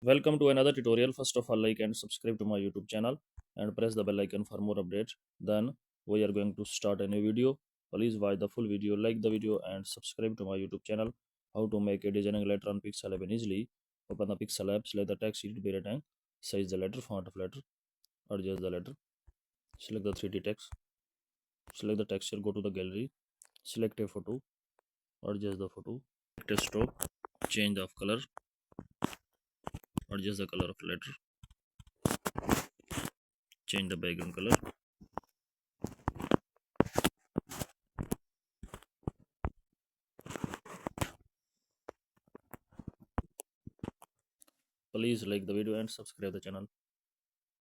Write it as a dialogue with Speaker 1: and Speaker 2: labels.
Speaker 1: Welcome to another tutorial. First of all, like and subscribe to my YouTube channel and press the bell icon for more updates. Then we are going to start a new video. Please watch the full video, like the video and subscribe to my YouTube channel. How to make a designing letter on Pixel App easily. Open the Pixel app, select the text, edit by rectangle, size the letter, font of letter, adjust the letter, select the 3D text, select the texture, go to the gallery, select a photo, adjust the photo, select a stroke, change the color, adjust the color of letter, change the background color. Please like the video and subscribe the channel.